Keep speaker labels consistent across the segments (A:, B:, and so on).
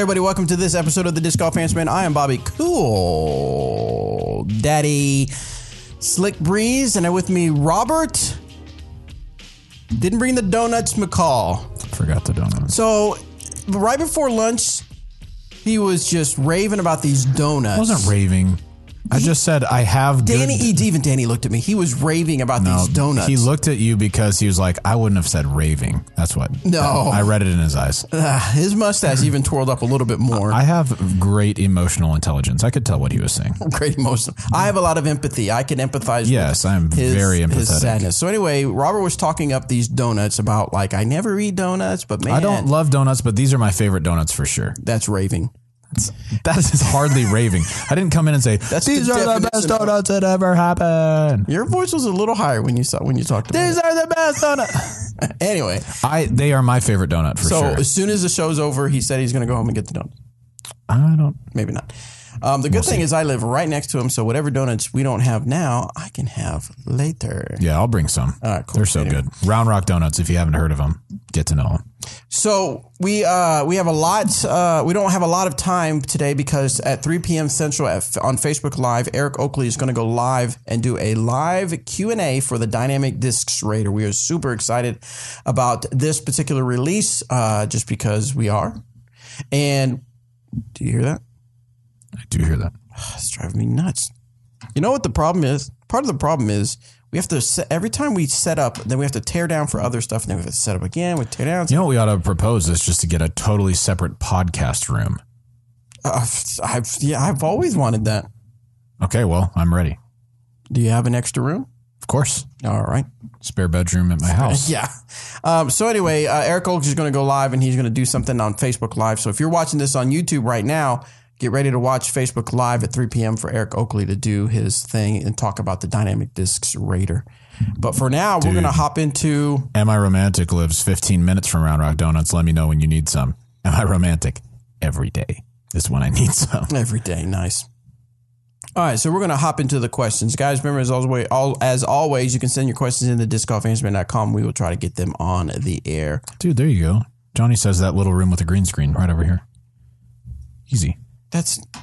A: everybody, welcome to this episode of the Disc Golf Answer Man. I am Bobby Cool Daddy Slick Breeze, and I'm with me Robert. Didn't bring the donuts, McCall.
B: Forgot the donuts.
A: So, right before lunch, he was just raving about these donuts.
B: I wasn't raving. I just said I have
A: Danny, even Danny looked at me. He was raving about these donuts.
B: He looked at you because he was like, I wouldn't have said raving. That's what.
A: No.
B: I read it in his eyes.
A: His mustache even twirled up a little bit more.
B: I have great emotional intelligence. I could tell what he was saying.
A: Great emotional. I have a lot of empathy. I can empathize
B: yes,
A: with
B: I'm very empathetic.
A: His sadness. So anyway, Robert was talking up these donuts about like, I never eat donuts, but man.
B: I don't love donuts, but these are my favorite donuts for sure.
A: That's raving.
B: That is hardly raving. I didn't come in and say, these are the best donuts that ever happened.
A: Your voice was a little higher when you talked about
B: these are the best donuts.
A: Anyway.
B: They are my favorite donut for sure.
A: So as soon as the show's over, he said he's going to go home and get the donuts.
B: I don't.
A: Maybe not. The good thing is I live right next to him, so whatever donuts we don't have now, I can have later.
B: Yeah, I'll bring some.
A: All right, cool.
B: They're so good. Round Rock Donuts, if you haven't heard of them, get to know them.
A: So we have a lot. We don't have a lot of time today because at 3 p.m. Central on Facebook Live, Eric Oakley is going to go live and do a live Q&A for the Dynamic Discs Raider. We are super excited about this particular release just because we are. And do you hear that?
B: I do hear that.
A: It's driving me nuts. You know what the problem is? Part of the problem is we have to every time we set up, then we have to tear down for other stuff, and then we have to set up again. We tear down.
B: You know what we ought to propose is just to get a totally separate podcast room.
A: I've always wanted that.
B: Okay, well, I'm ready.
A: Do you have an extra room?
B: Of course.
A: All right.
B: Spare bedroom at my house.
A: Yeah. So anyway, Eric Oakley is going to go live, and he's going to do something on Facebook Live. So if you're watching this on YouTube right now, get ready to watch Facebook Live at 3 p.m. for Eric Oakley to do his thing and talk about the Dynamic Discs Raider. But for now, we're going to hop into...
B: Am I Romantic lives 15 minutes from Round Rock Donuts. Let me know when you need some. Am I Romantic? Every day is when I need some.
A: Every day. Nice. All right, so we're going to hop into the questions. Guys, remember, as always, you can send your questions in to discgolfanswerman.com. We will try to get them on the air.
B: Dude, there you go. Johnny says that little room with a green screen right over here. Easy.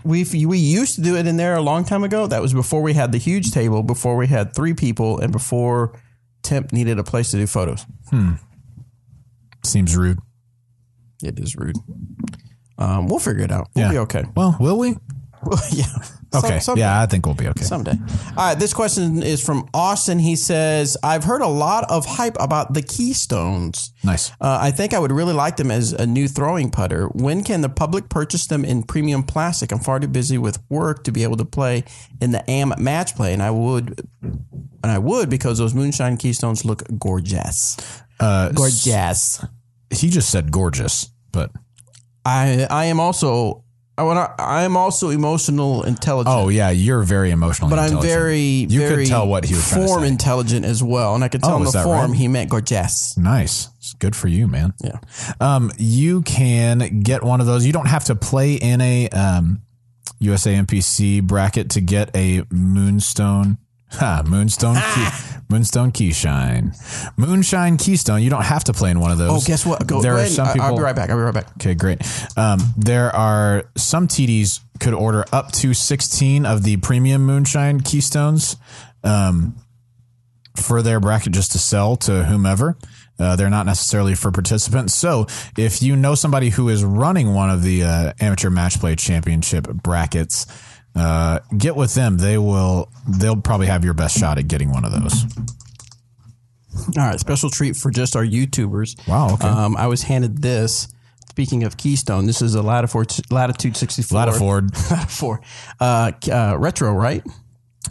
A: We used to do it in there a long time ago. That was before we had the huge table, before we had 3 people, and before Temp needed a place to do photos.
B: Seems rude.
A: It is rude. We'll figure it out. We'll be okay.
B: Well, will we?
A: Yeah.
B: Okay.
A: Someday.
B: Yeah, I think we'll be okay.
A: Someday. All right. This question is from Austin. He says, I've heard a lot of hype about the Keystones.
B: Nice.
A: I think I would really like them as a new throwing putter. When can the public purchase them in premium plastic? I'm far too busy with work to be able to play in the AM match play. And I would because those Moonshine Keystones look gorgeous. Gorgeous.
B: He just said gorgeous, but
A: I am also emotional intelligent.
B: Oh yeah, you're very emotional.
A: But
B: intelligent.
A: I'm very
B: could tell what he was trying to
A: form
B: say.
A: Intelligent as well, and I could tell in the form he meant gorgeous.
B: Nice, it's good for you, man.
A: Yeah.
B: You can get one of those. You don't have to play in a USA MPC bracket to get a Moonstone Keyshine. Moonshine Keystone. You don't have to play in one of those.
A: Oh, guess what? Go ahead. Some people. I'll be right back.
B: Okay, great. There are some TDs could order up to 16 of the premium Moonshine Keystones for their bracket just to sell to whomever. They're not necessarily for participants. So if you know somebody who is running one of the amateur match play championship brackets, get with them. They'll probably have your best shot at getting one of those.
A: All right. Special treat for just our YouTubers.
B: Wow. Okay.
A: I was handed this. Speaking of Keystone, this is a Latitude 64.
B: Latitude.
A: Retro, right?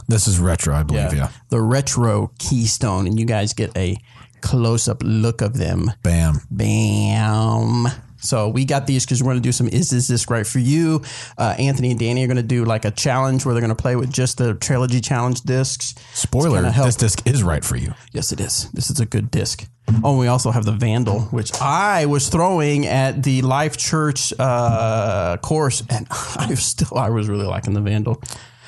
B: This is retro, I believe. Yeah.
A: The retro Keystone. And you guys get a close-up look of them.
B: Bam.
A: Bam. So we got these because we're going to do some Is This Disc Right For You? Anthony and Danny are going to do like a challenge where they're going to play with just the Trilogy Challenge discs.
B: Spoiler, this disc is right for you.
A: Yes, it is. This is a good disc. Oh, and we also have the Vandal, which I was throwing at the Life Church course, and I was really liking the Vandal.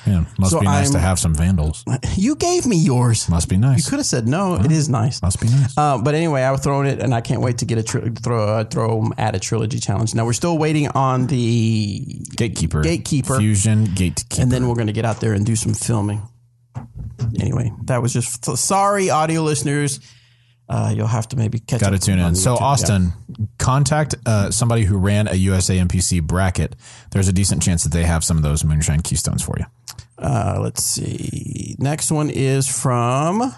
B: Yeah, must
A: So
B: be nice to have some vandals.
A: You gave me yours.
B: Must be nice.
A: You could have said no. It is nice.
B: Must be nice.
A: But anyway, I was throwing it, and I can't wait to get add a trilogy challenge. Now we're still waiting on the
B: Gatekeeper.
A: Fusion
B: Gatekeeper.
A: and then we're going to get out there and do some filming. Anyway, that was just sorry, audio listeners. You'll have to maybe catch up.
B: Got to tune in. So, Austin, contact somebody who ran a USA NPC bracket. There's a decent chance that they have some of those Moonshine Keystones for you.
A: Let's see. Next one is from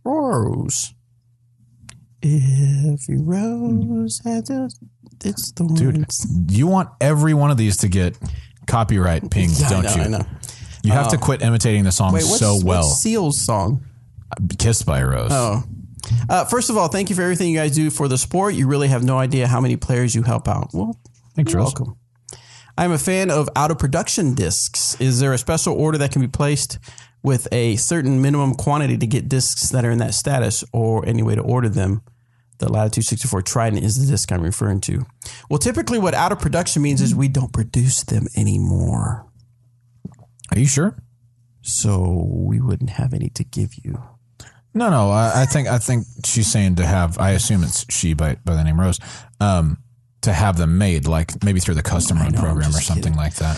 A: Rose. Every rose has its thorns.
B: Dude, you want every one of these to get copyright pinged, don't you?
A: I know.
B: You have to quit imitating the song so well.
A: What's Seal's song?
B: Kissed by a Rose.
A: Oh. First of all, thank you for everything you guys do for the sport. You really have no idea how many players you help out. Well,
B: thanks,
A: you're
B: Rose.
A: welcome. I'm a fan of out-of-production discs. Is there a special order that can be placed with a certain minimum quantity to get discs that are in that status, or any way to order them? The Latitude 64 Trident is the disc I'm referring to. Well, typically what out-of-production means is we don't produce them anymore.
B: Are you sure?
A: So we wouldn't have any to give you.
B: No. I think she's saying to have. I assume it's she by the name Rose. To have them made, like maybe through the custom run program or something like that.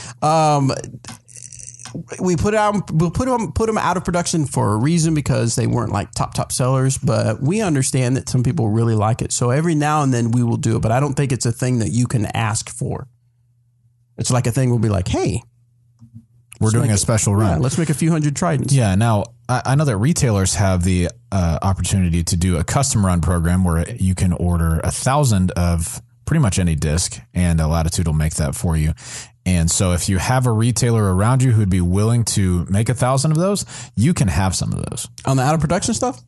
A: We'll put them out of production for a reason, because they weren't like top sellers. But we understand that some people really like it, so every now and then we will do it. But I don't think it's a thing that you can ask for. It's like a thing we'll be like, hey.
B: We're doing a special run.
A: Yeah, let's make a few hundred Tridents.
B: Yeah. Now, I know that retailers have the opportunity to do a custom run program where you can order 1,000 of pretty much any disc, and Latitude will make that for you. And so if you have a retailer around you who'd be willing to make 1,000 of those, you can have some of those.
A: On the out of production stuff?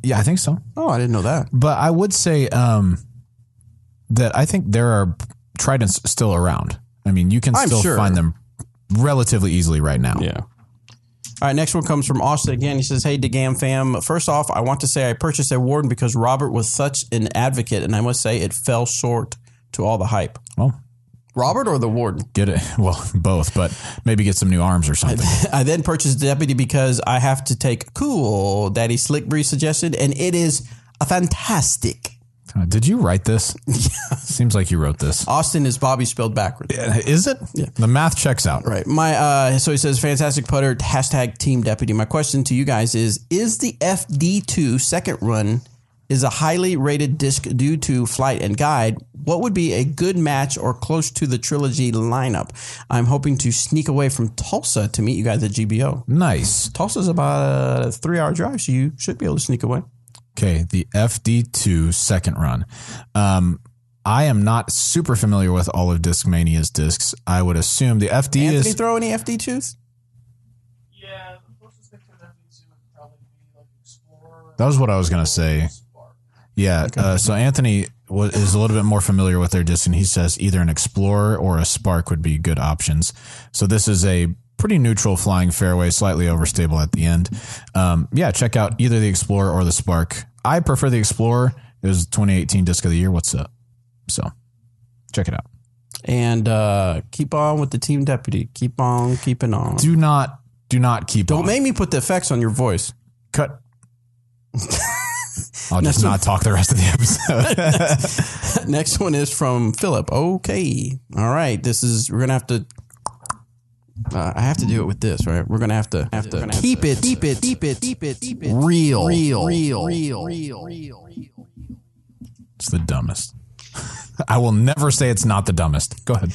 B: Yeah, I think so.
A: Oh, I didn't know that.
B: But I would say that I think there are Tridents still around. I mean, you can still find them relatively easily right now.
A: Yeah. All right, next one comes from Austin again. He says, hey, DGAM fam. First off, I want to say I purchased a Warden because Robert was such an advocate, and I must say it fell short to all the hype.
B: Well,
A: Robert or the Warden?
B: Get it. Well, both, but maybe get some new arms or something.
A: I then purchased Deputy because I have to take Cool, Daddy Slick Breeze suggested, and it is a fantastic.
B: Did you write this? Yeah. Seems like you wrote this.
A: Austin is Bobby spelled backwards.
B: Is it? Yeah. The math checks out.
A: Right. So he says, fantastic putter, hashtag Team Deputy. My question to you guys is the FD2 second run is a highly rated disc due to flight and guide? What would be a good match or close to the trilogy lineup? I'm hoping to sneak away from Tulsa to meet you guys at GBO.
B: Nice.
A: Tulsa's about a 3-hour drive, so you should be able to sneak away.
B: Okay, the FD2 second run. I am not super familiar with all of Discmania's discs. I would assume the FD
A: Anthony
B: is...
A: throw any FD2s?
C: Yeah, the closest thing to an FD2 would probably be like Explorer.
B: That was what I was going to say. Yeah, okay. So Anthony is a little bit more familiar with their disc, and he says either an Explorer or a Spark would be good options. So this is a pretty neutral flying fairway, slightly overstable at the end. Yeah, check out either the Explorer or the Spark. I prefer the Explorer. It was 2018 Disc of the Year. What's up? So check it out.
A: And keep on with the Team Deputy. Keep on keeping on.
B: Do not keep on.
A: Don't make me put the effects on your voice.
B: Cut. I'll just not talk the rest of the episode.
A: Next one is from Philip. Okay. All right. We're going to have to, I have to do it with this, right? We're going to have to keep it real.
B: It's the dumbest. I will never say it's not the dumbest. Go ahead.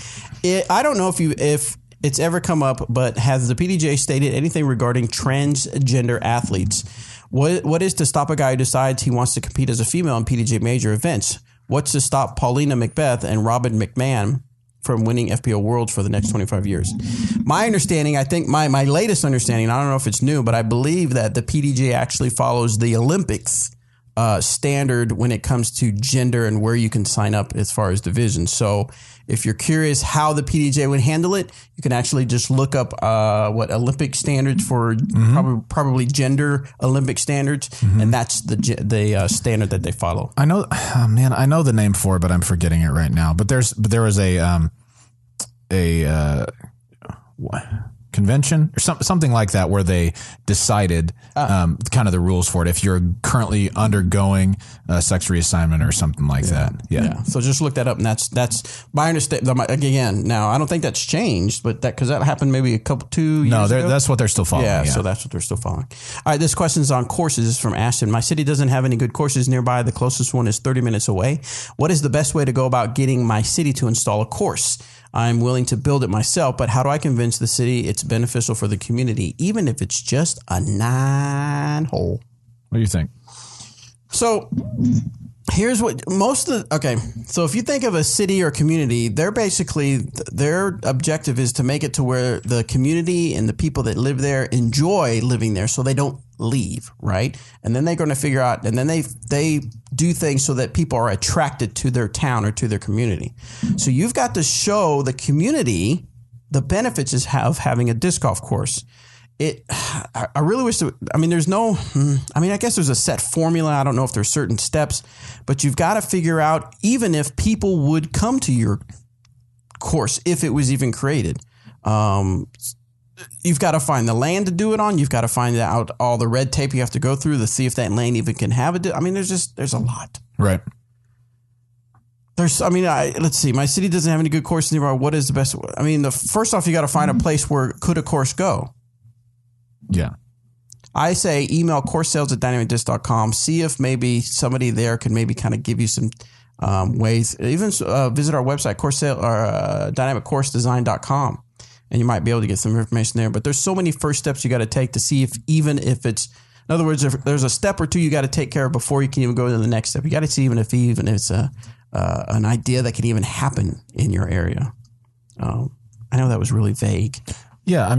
A: I don't know if it's ever come up, but has the PDJ stated anything regarding transgender athletes? What is to stop a guy who decides he wants to compete as a female in PDJ major events? What's to stop Paulina Macbeth and Robin McMahon from winning FPO Worlds for the next 25 years? My understanding, I think my latest understanding, I don't know if it's new, but I believe that the PDJ actually follows the Olympics standard when it comes to gender and where you can sign up as far as divisions. So if you're curious how the PDJ would handle it, you can actually just look up what Olympic standards for probably gender Olympic standards, and that's the standard that they follow.
B: I know, I know the name for it, but I'm forgetting it right now. But there was a okay, convention or something like that, where they decided kind of the rules for it. If you're currently undergoing a sex reassignment or something like that. Yeah.
A: So just look that up. And that's my understanding. Again, now I don't think that's changed, but because that happened maybe a couple, 2 years ago.
B: That's what they're still following.
A: Yeah, so that's what they're still following. All right, this question is on courses. This is from Ashton. My city doesn't have any good courses nearby. The closest one is 30 minutes away. What is the best way to go about getting my city to install a course? I'm willing to build it myself, but how do I convince the city it's beneficial for the community, even if it's just a 9-hole?
B: What do you think?
A: So here's what so if you think of a city or community, they're basically, their objective is to make it to where the community and the people that live there enjoy living there so they don't leave, right? And then they're going to figure out, and then they do things so that people are attracted to their town or to their community. So you've got to show the community the benefits of having a disc golf course. I really wish I guess there's a set formula. I don't know if there's certain steps, but you've got to figure out, even if people would come to your course, if it was even created, you've got to find the land to do it on. You've got to find out all the red tape you have to go through to see if that land even can have it. There's a lot.
B: Right.
A: Let's see. My city doesn't have any good courses nearby. What is the best? First off, you got to find a place where could a course go?
B: Yeah.
A: I say email coursesales@dynamicdisc.com. See if maybe somebody there can maybe kind of give you some ways. Even visit our website, dynamiccoursedesign.com, and you might be able to get some information there. But there's so many first steps you got to take to see if it's, in other words, if there's a step or two you got to take care of before you can even go to the next step. You got to see even if it's an idea that can even happen in your area. I know that was really vague.
B: Yeah,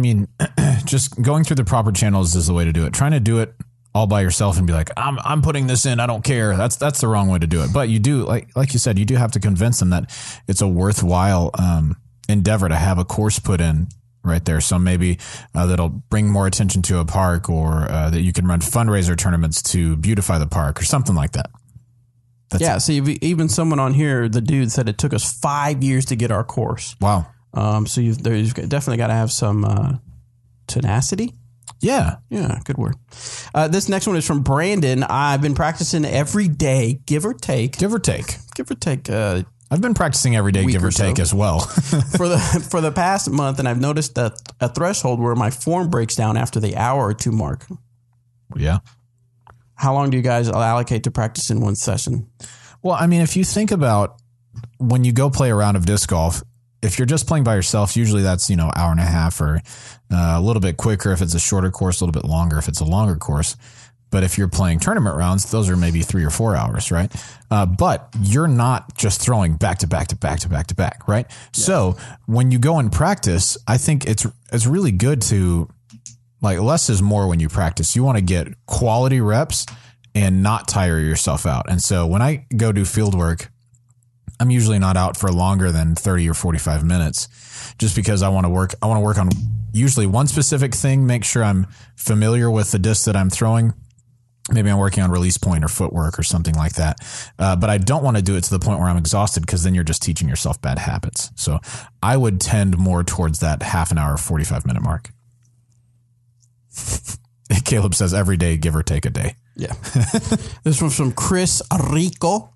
B: just going through the proper channels is the way to do it. Trying to do it all by yourself and be like, I'm putting this in, I don't care. That's the wrong way to do it. But you do, like you said, you do have to convince them that it's a worthwhile endeavor to have a course put in right there. So maybe that'll bring more attention to a park, or that you can run fundraiser tournaments to beautify the park or something like that.
A: See, even someone on here, the dude said it took us 5 years to get our course.
B: Wow.
A: So you've definitely got to have some tenacity.
B: Yeah.
A: Yeah, good word. This next one is from Brandon. I've been practicing every day, give or take.
B: I've been practicing every day, give or take, as well.
A: for the past month, and I've noticed that a threshold where my form breaks down after the hour or two mark.
B: Yeah.
A: How long do you guys allocate to practice in one session?
B: Well, if you think about when you go play a round of disc golf, if you're just playing by yourself, usually that's, hour and a half, or a little bit quicker if it's a shorter course, a little bit longer if it's a longer course. But if you're playing tournament rounds, those are maybe 3 or 4 hours, right? But you're not just throwing back to back to back to back to back, right? Yeah. So when you go and practice, I think it's really good to, less is more when you practice. You want to get quality reps and not tire yourself out. And so when I go do field work, I'm usually not out for longer than 30 or 45 minutes, just because I want to work on usually one specific thing, make sure I'm familiar with the disc that I'm throwing. Maybe I'm working on release point or footwork or something like that. But I don't want to do it to the point where I'm exhausted, because then you're just teaching yourself bad habits. So I would tend more towards that half an hour, 45-minute mark. Caleb says every day, give or take a day.
A: Yeah. This one's from Chris Rico.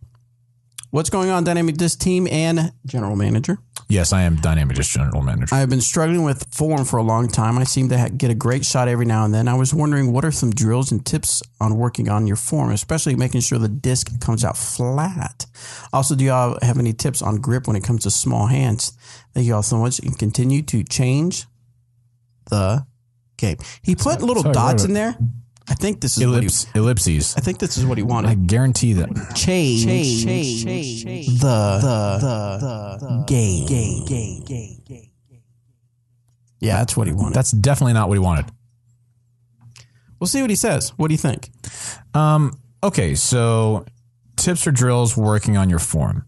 A: What's going on, Dynamic Disc team and general manager?
B: Yes, I am Dynamic Disc general manager.
A: I have been struggling with form for a long time. I seem to get a great shot every now and then. I was wondering, what are some drills and tips on working on your form, especially making sure the disc comes out flat? Also, do y'all have any tips on grip when it comes to small hands? Thank you all so much, and continue to change the game. He put little dots in there. I think this is
B: ellipses.
A: I think this is what he wanted.
B: I guarantee that.
A: Change the game. Yeah, that's what he wanted.
B: That's definitely not what he wanted.
A: We'll see what he says. What do you think?
B: Okay, so tips or drills working on your form.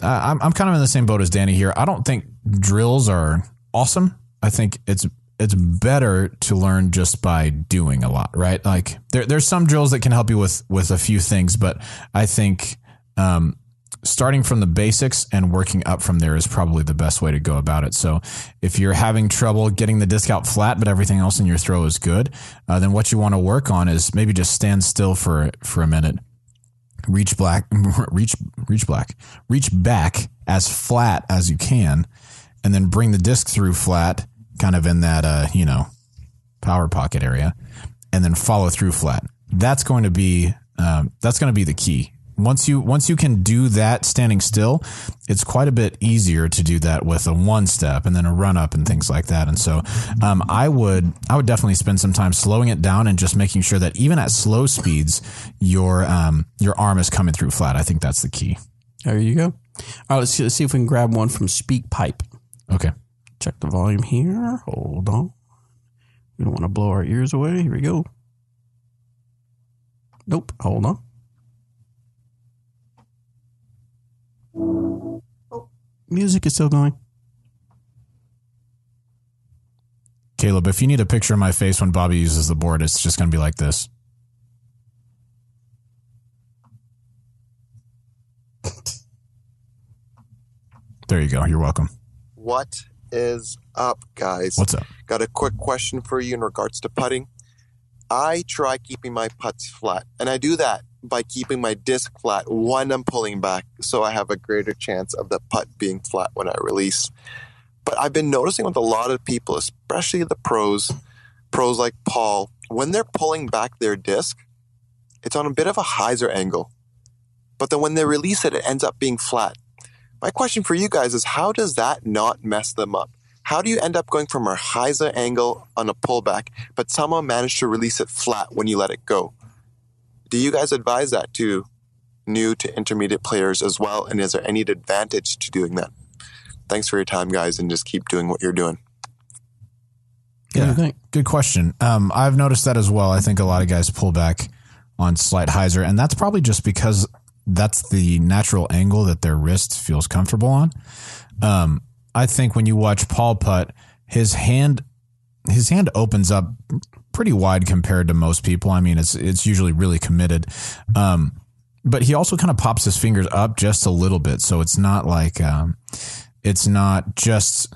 B: I'm kind of in the same boat as Danny here. I don't think drills are awesome. I think it's better to learn just by doing a lot, right? Like there's some drills that can help you with a few things, but I think starting from the basics and working up from there is probably the best way to go about it. So if you're having trouble getting the disc out flat, but everything else in your throw is good, then what you want to work on is maybe just stand still for a minute. Reach back as flat as you can, and then bring the disc through flat, kind of in that, power pocket area, and then follow through flat. That's going to be the key. Once you can do that standing still, it's quite a bit easier to do that with a one step and then a run up and things like that. And so, I would definitely spend some time slowing it down and just making sure that even at slow speeds, your arm is coming through flat. I think that's the key.
A: There you go. All right, let's see if we can grab one from SpeakPipe.
B: Okay.
A: Check the volume here. Hold on. We don't want to blow our ears away. Here we go. Nope. Hold on. Oh, music is still going.
B: Caleb, if you need a picture of my face when Bobby uses the board, it's just going to be like this. There you go. You're welcome.
D: What is up, guys?
B: What's up?
D: Got a quick question for you in regards to putting. I try keeping my putts flat, and I do that by keeping my disc flat when I'm pulling back, so I have a greater chance of the putt being flat when I release. But I've been noticing with a lot of people, especially the pros like Paul, when they're pulling back their disc, it's on a bit of a hyzer angle. But then when they release it, it ends up being flat. My question for you guys is, how does that not mess them up? How do you end up going from a hyzer angle on a pullback, but somehow manage to release it flat when you let it go? Do you guys advise that to new to intermediate players as well? And is there any advantage to doing that? Thanks for your time, guys, and just keep doing what you're doing.
B: Yeah, good question. I've noticed that as well. I think a lot of guys pull back on slight hyzer, and that's probably just because that's the natural angle that their wrist feels comfortable on. I think when you watch Paul putt, his hand opens up pretty wide compared to most people. I mean, it's usually really committed. But he also kind of pops his fingers up just a little bit. So it's not like, it's not just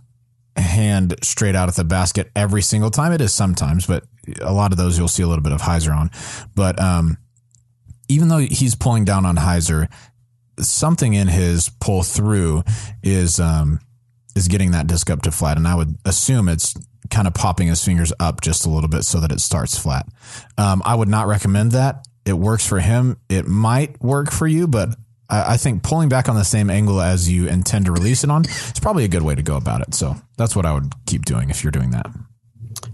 B: hand straight out at the basket every single time. It is sometimes, but a lot of those you'll see a little bit of hyzer on. But, even though he's pulling down on hyzer, something in his pull through is getting that disc up to flat. And I would assume it's kind of popping his fingers up just a little bit so that it starts flat. I would not recommend that. It works for him. It might work for you, but I think pulling back on the same angle as you intend to release it on is probably a good way to go about it. So that's what I would keep doing if you're doing that.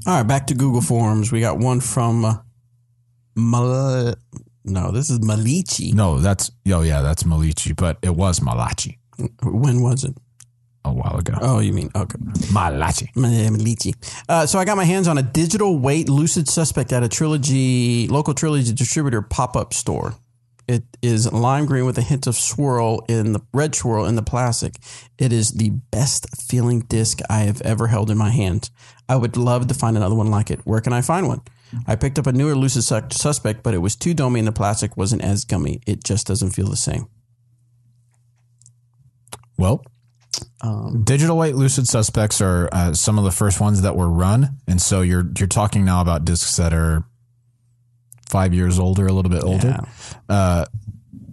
A: All right, back to Google Forms. We got one from No, this is Malichi.
B: No, that's Malichi, but it was Malachi.
A: When was it?
B: A while ago.
A: Oh, you mean, okay.
B: Malichi.
A: So I got my hands on a digital weight Lucid Suspect at a local Trilogy distributor pop-up store. It is lime green with a hint of red swirl in the plastic. It is the best feeling disc I have ever held in my hand. I would love to find another one like it. Where can I find one? I picked up a newer Lucid Suspect, but it was too domey and the plastic wasn't as gummy. It just doesn't feel the same.
B: Well, digital weight Lucid Suspects are some of the first ones that were run. And so you're talking now about discs that are 5 years older, a little bit older. Yeah.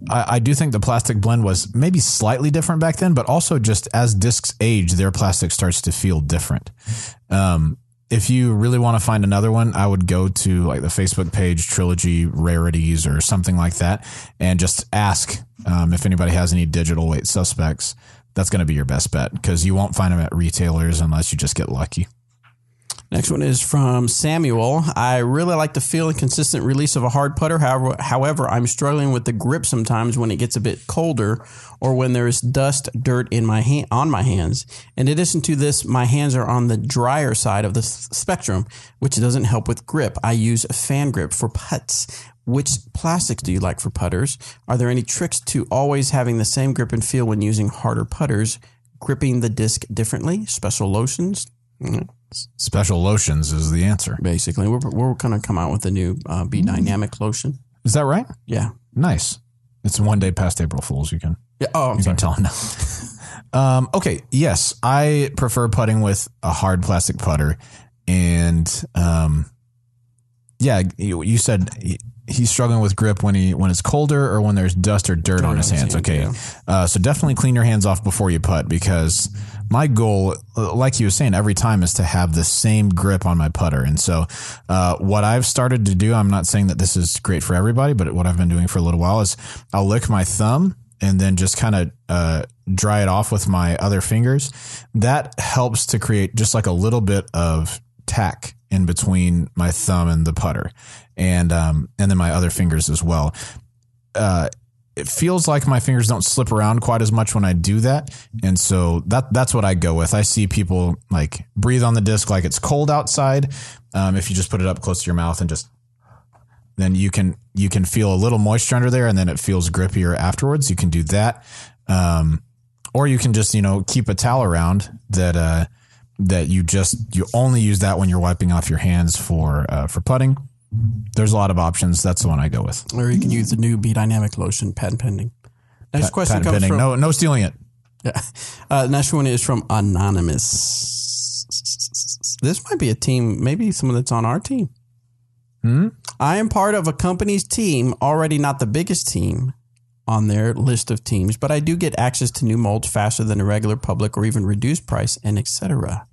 B: I do think the plastic blend was maybe slightly different back then, but also just as discs age, their plastic starts to feel different. If you really want to find another one, I would go to like the Facebook page, Trilogy Rarities or something like that, and just ask if anybody has any digital weight Suspects. That's going to be your best bet because you won't find them at retailers unless you just get lucky.
A: Next one is from Samuel. I really like the feel and consistent release of a hard putter. However, I'm struggling with the grip sometimes when it gets a bit colder or when there is dust, dirt on my hands. In addition to this, my hands are on the drier side of the spectrum, which doesn't help with grip. I use a fan grip for putts. Which plastics do you like for putters? Are there any tricks to always having the same grip and feel when using harder putters? Gripping the disc differently? Special lotions?
B: Special lotions is the answer.
A: Basically, we're going to come out with a new Be Dynamic lotion.
B: Is that right?
A: Yeah.
B: Nice. It's one day past April Fools. You can
A: Yeah. Oh, I'm
B: You
A: sorry.
B: can tell him no. Okay. Yes, I prefer putting with a hard plastic putter, and yeah, you said he's struggling with grip when it's colder or when there's dust or dirt on his hands. Okay, so definitely clean your hands off before you putt, because my goal, like you were saying, every time is to have the same grip on my putter. And so what I've started to do, I'm not saying that this is great for everybody, but what I've been doing for a little while is I'll lick my thumb and then just kind of dry it off with my other fingers. That helps to create just like a little bit of tack in between my thumb and the putter, and then my other fingers as well. It feels like my fingers don't slip around quite as much when I do that. And so that's what I go with. I see people like breathe on the disc like it's cold outside. If you just put it up close to your mouth and then you can feel a little moisture under there, and then it feels grippier afterwards. You can do that. Or you can just, keep a towel around that you only use that when you're wiping off your hands for putting. There's a lot of options. That's the one I go with.
A: Or you can use the new Be Dynamic lotion, patent pending. Next question
B: patent
A: comes
B: pending.
A: from...
B: No stealing it.
A: Yeah. Next one is from Anonymous. This might be a team, maybe someone that's on our team. I am part of a company's team, already not the biggest team on their list of teams, but I do get access to new molds faster than a regular public or even reduced price, and etc.,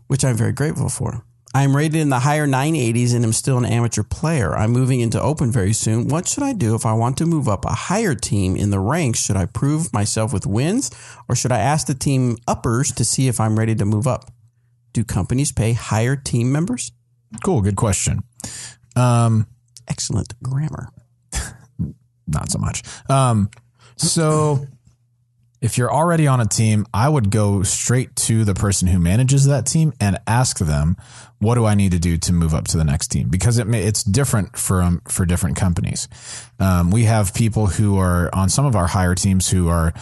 A: which I'm very grateful for. I am rated in the higher 980s and am still an amateur player. I'm moving into open very soon. What should I do if I want to move up a higher team in the ranks? Should I prove myself with wins, or should I ask the team uppers to see if I'm ready to move up? Do companies pay higher team members?
B: Cool. Good question.
A: Excellent grammar.
B: Not so much. So if you're already on a team, I would go straight to the person who manages that team and ask them, what do I need to do to move up to the next team? Because it's different for different companies. We have people who are on some of our higher teams who are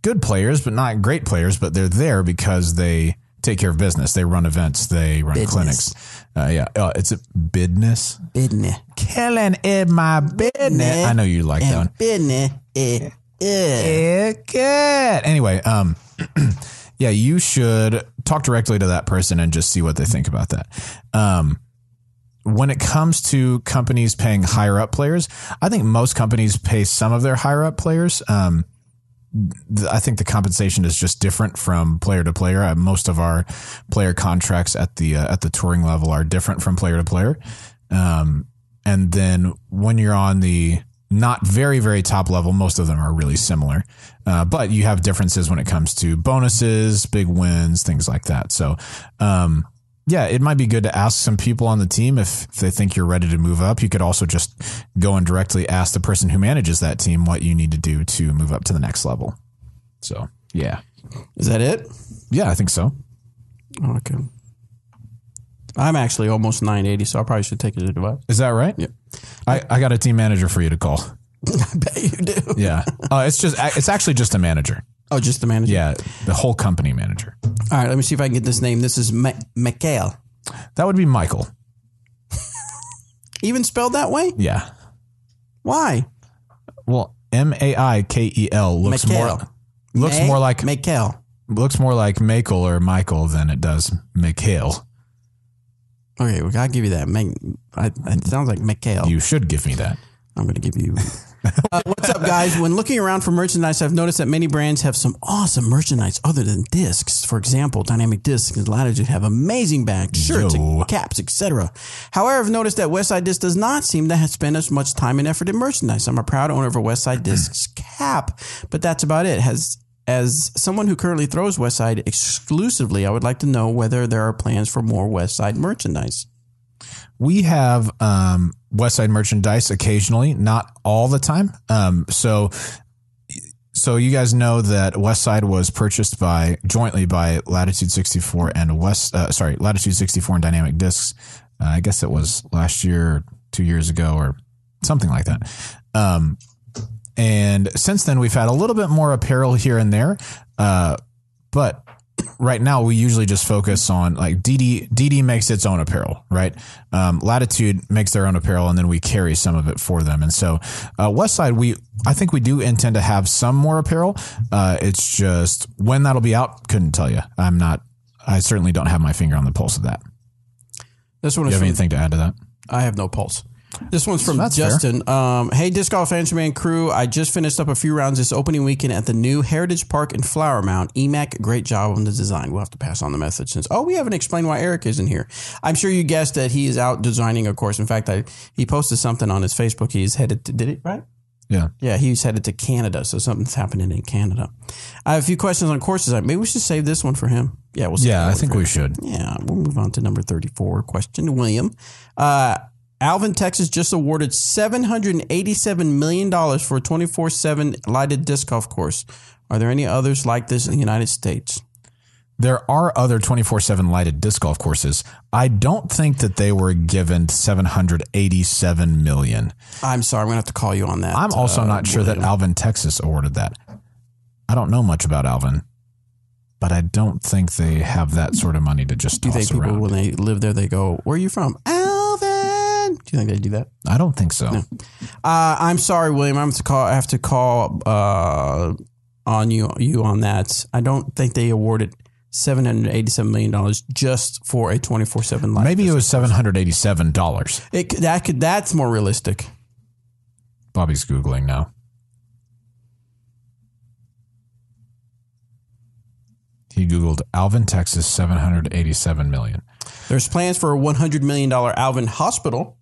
B: good players, but not great players, but they're there because they take care of business. They run events. They run clinics. It's a business.
A: Business.
B: Killing in my business. I know you like that one.
A: Business.
B: Good. Anyway, yeah, you should talk directly to that person and just see what they think about that. When it comes to companies paying higher up players, I think most companies pay some of their higher up players. I think the compensation is just different from player to player. Most of our player contracts at the touring level are different from player to player. And then when you're on the not very, very top level, most of them are really similar. But you have differences when it comes to bonuses, big wins, things like that. So, yeah, it might be good to ask some people on the team if they think you're ready to move up. You could also just go and directly ask the person who manages that team what you need to do to move up to the next level. So, yeah.
A: Is that it?
B: Yeah, I think so.
A: Okay. I'm actually almost 980, so I probably should take his advice.
B: Is that right?
A: Yeah.
B: I got a team manager for you to call.
A: I bet you do.
B: Yeah. It's actually just a manager.
A: Oh, just the manager?
B: Yeah, the whole company manager.
A: All right, let me see if I can get this name. This is Mikhail.
B: That would be Michael.
A: Even spelled that way?
B: Yeah.
A: Why?
B: Well, Maikel looks more like
A: Mikhail.
B: Looks more like Michael or Michael than it does Mikhail.
A: Okay, we gotta give you that. It sounds like Mikhail.
B: You should give me that.
A: I'm going to give you... what's up, guys? When looking around for merchandise, I've noticed that many brands have some awesome merchandise other than discs. For example, Dynamic Discs and Latitude have amazing bags, shirts, and caps, etc. However, I've noticed that Westside Discs does not seem to have spent as much time and effort in merchandise. I'm a proud owner of a Westside Discs cap, but that's about it. As someone who currently throws Westside exclusively, I would like to know whether there are plans for more Westside merchandise.
B: We have Westside merchandise occasionally, not all the time. So you guys know that Westside was purchased jointly by Latitude 64 and Latitude 64 and Dynamic Discs. I guess it was last year, or 2 years ago, or something like that. And since then, we've had a little bit more apparel here and there. But right now we usually just focus on like DD makes its own apparel, right? Latitude makes their own apparel, and then we carry some of it for them. And so Westside, I think we do intend to have some more apparel. It's just when that'll be out, couldn't tell you. I certainly don't have my finger on the pulse of that.
A: This one
B: Do
A: is
B: you have
A: from,
B: anything to add to that?
A: I have no pulse. This one's from
B: That's
A: Justin. Hey, Disc Golf Answer Man crew. I just finished up a few rounds this opening weekend at the new Heritage Park in Flower Mound. EMAC, great job on the design. We'll have to pass on the message since, we haven't explained why Eric isn't here. I'm sure you guessed that he is out designing a course. In fact, he posted something on his Facebook. He's headed to, did it right?
B: Yeah.
A: Yeah, he's headed to Canada, so something's happening in Canada. I have a few questions on courses. Maybe we should save this one for him. Yeah, we'll save that
B: I
A: one
B: think
A: for
B: we
A: him.
B: should.
A: Yeah, we'll move on to number 34 question. William. Alvin, Texas just awarded $787 million for a 24/7 lighted disc golf course. Are there any others like this in the United States?
B: There are other 24/7 lighted disc golf courses. I don't think that they were given $787 million.
A: I'm sorry, I'm going to have to call you on that.
B: I'm also not sure that Alvin, Texas awarded that. I don't know much about Alvin, but I don't think they have that sort of money to just
A: Do you
B: toss
A: think people,
B: around.
A: when they live there, they go, where are you from? Alvin! Do you think they do that?
B: I don't think so.
A: No. I'm sorry, William. I have to call on you on that. I don't think they awarded $787 million just for a 24/7 light.
B: Maybe it was $787.
A: That's more realistic.
B: Bobby's Googling now. He Googled Alvin, Texas, $787 million.
A: There's plans for a $100 million Alvin Hospital.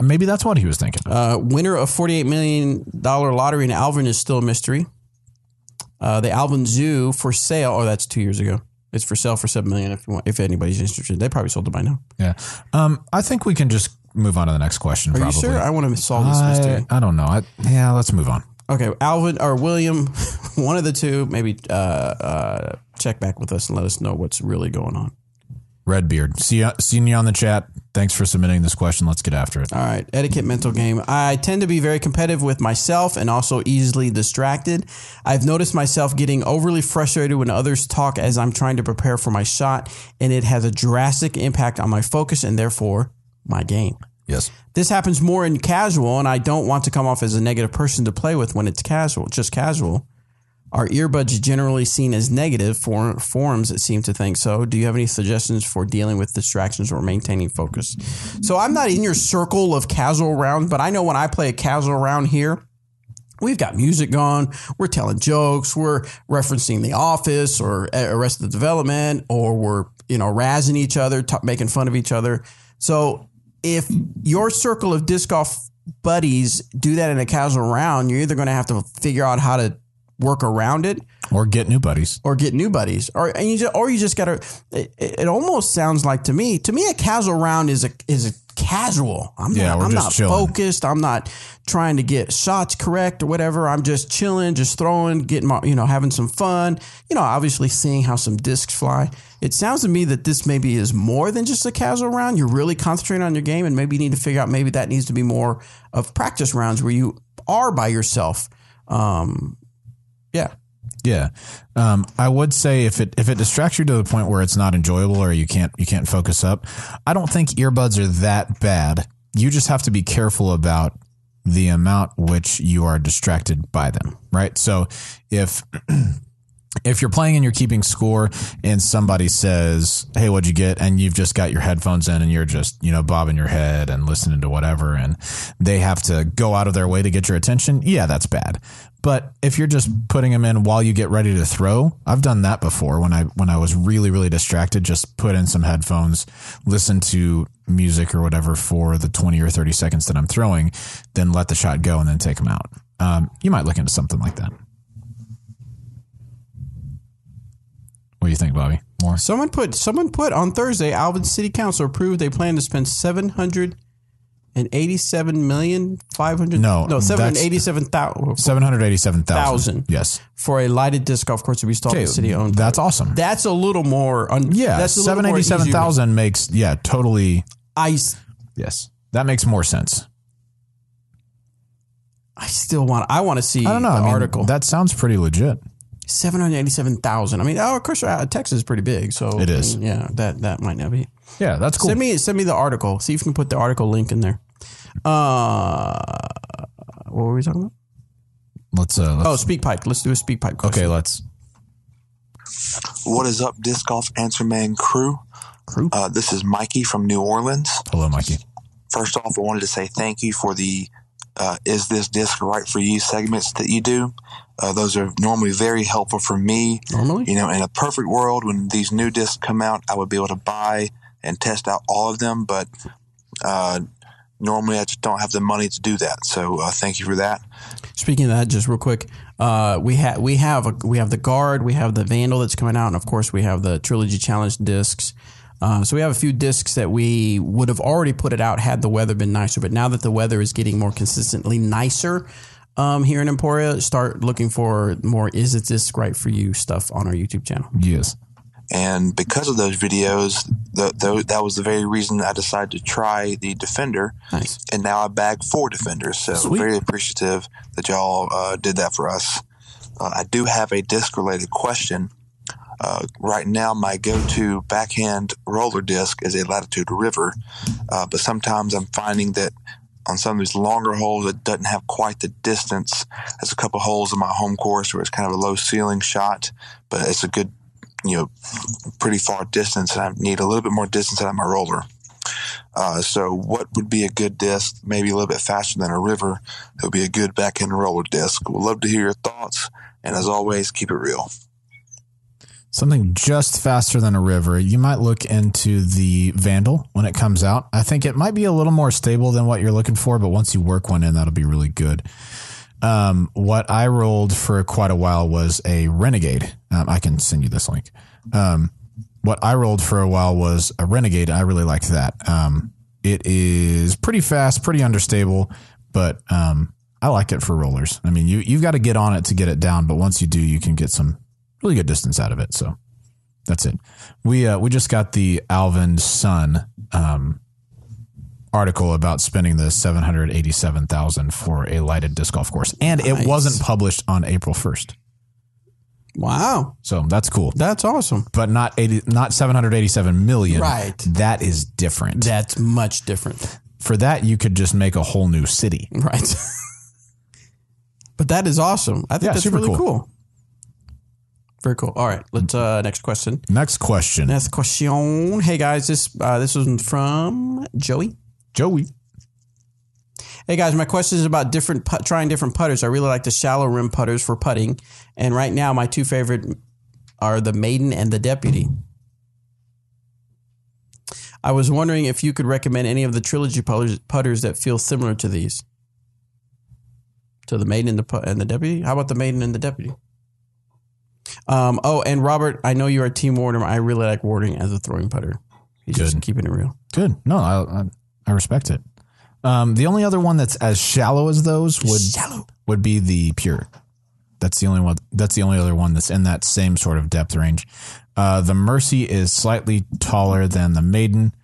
B: Maybe that's what he was thinking.
A: Winner of $48 million lottery in Alvin is still a mystery. The Alvin Zoo for sale. Oh, that's 2 years ago. It's for sale for $7 million if anybody's interested. They probably sold it by now.
B: Yeah. I think we can just move on to the next question.
A: Are
B: probably.
A: you sure? I want to solve this mystery.
B: I don't know. Let's move on.
A: Okay, Alvin or William, one of the two, maybe check back with us and let us know what's really going on.
B: Redbeard, seeing you on the chat. Thanks for submitting this question. Let's get after it.
A: All right, etiquette mental game. I tend to be very competitive with myself and also easily distracted. I've noticed myself getting overly frustrated when others talk as I'm trying to prepare for my shot, and it has a drastic impact on my focus and therefore my game.
B: Yes.
A: This happens more in casual, and I don't want to come off as a negative person to play with when it's casual, just casual. Are earbuds generally seen as negative? Forums that seem to think so. Do you have any suggestions for dealing with distractions or maintaining focus? So I'm not in your circle of casual rounds, but I know when I play a casual round here, we've got music going. We're telling jokes. We're referencing The Office or Arrested Development, or we're razzing each other, making fun of each other. So if your circle of disc golf buddies do that in a casual round, you're either going to have to figure out how to work around it,
B: or get new buddies,
A: or you just got to. It almost sounds like to me a casual round is a casual. I'm not
B: chilling.
A: Focused. I'm not trying to get shots correct or whatever. I'm just chilling, just throwing, getting my, having some fun. Obviously seeing how some discs fly. It sounds to me that this maybe is more than just a casual round. You're really concentrating on your game, and maybe you need to figure out maybe that needs to be more of practice rounds where you are by yourself.
B: Yeah. I would say if it distracts you to the point where it's not enjoyable or you can't focus up, I don't think earbuds are that bad. You just have to be careful about the amount which you are distracted by them, right? So if you're playing and you're keeping score and somebody says, hey, what'd you get? And you've just got your headphones in and you're just, bobbing your head and listening to whatever, and they have to go out of their way to get your attention. Yeah, that's bad. But if you're just putting them in while you get ready to throw, I've done that before when I was really, really distracted, just put in some headphones, listen to music or whatever for the 20 or 30 seconds that I'm throwing, then let the shot go and then take them out. You might look into something like that. What do you think, Bobby? More?
A: Someone put on Thursday, Alvin City Council approved they plan to spend $787,000
B: Yes,
A: for a lighted disc golf course to be installed in the city owned.
B: That's awesome.
A: That's a little more. That's
B: $787,000 makes totally.
A: Yes,
B: that makes more sense.
A: I want to see
B: I don't know.
A: the article.
B: That sounds pretty legit.
A: 787,000. I mean, of course, Texas is pretty big, so
B: it is.
A: Yeah, that might not be.
B: Yeah, that's cool.
A: Send me the article. See if you can put the article link in there. What were we talking about?
B: Let's
A: Speak Pipe. Let's do a Speak Pipe question.
B: Okay, let's.
E: What is up, Disc Golf Answer Man crew? This is Mikey from New Orleans.
B: Hello, Mikey.
E: First off, I wanted to say thank you for the Is This Disc Right For You segments that you do. Those are normally very helpful for me.
A: Normally?
E: In a perfect world, when these new discs come out, I would be able to buy and test out all of them, but normally I just don't have the money to do that. So thank you for that.
A: Speaking of that, just real quick, we have the Guard, we have the Vandal that's coming out, and of course we have the Trilogy Challenge discs. So we have a few discs that we would have already put it out had the weather been nicer. But now that the weather is getting more consistently nicer here in Emporia, start looking for more Is It Disc Right For You stuff on our YouTube channel.
B: Yes.
E: And because of those videos, that was the very reason I decided to try the Defender.
A: Nice.
E: And now I bag 4 Defenders. So
A: Sweet.
E: Very appreciative that y'all did that for us. I do have a disc-related question. Right now, my go-to backhand roller disc is a Latitude River, but sometimes I'm finding that on some of these longer holes, it doesn't have quite the distance. There's a couple holes in my home course where it's kind of a low ceiling shot, but it's a good, pretty far distance, and I need a little bit more distance out of my roller. So what would be a good disc, maybe a little bit faster than a River, that would be a good backhand roller disc? We'd love to hear your thoughts, and as always, keep it real.
B: Something just faster than a River. You might look into the Vandal when it comes out. I think it might be a little more stable than what you're looking for, but once you work one in, that'll be really good. What I rolled for quite a while was a Renegade. I can send you this link. What I rolled for a while was a Renegade. I really liked that. It is pretty fast, pretty understable, but I like it for rollers. I mean, you've got to get on it to get it down, but once you do, you can get some really good distance out of it. So that's it. We just got the Alvin Sun article about spending the $787,000 for a lighted disc golf course, and it wasn't published on April 1st.
A: Wow.
B: So that's cool.
A: That's awesome.
B: But not 787 million.
A: Right.
B: That is different.
A: That's much different.
B: For that, you could just make a whole new city.
A: Right. But that is awesome. I think that's
B: super
A: really cool. Very cool. All right. Let's next question.
B: Next question.
A: Hey guys, this was from Joey. Hey guys, my question is about trying different putters. I really like the shallow rim putters for putting, and right now my 2 favorite are the Maiden and the Deputy. I was wondering if you could recommend any of the Trilogy putters that feel similar to these. To the Maiden and the Deputy? How about the Maiden and the Deputy? And Robert, I know you're a Team Warding. I really like Warding as a throwing putter. He's just keeping it real.
B: Good. No, I respect it. The only other one that's as shallow as those would be the Pure. That's the only one. That's the only other one that's in that same sort of depth range. The Mercy is slightly taller than the Maiden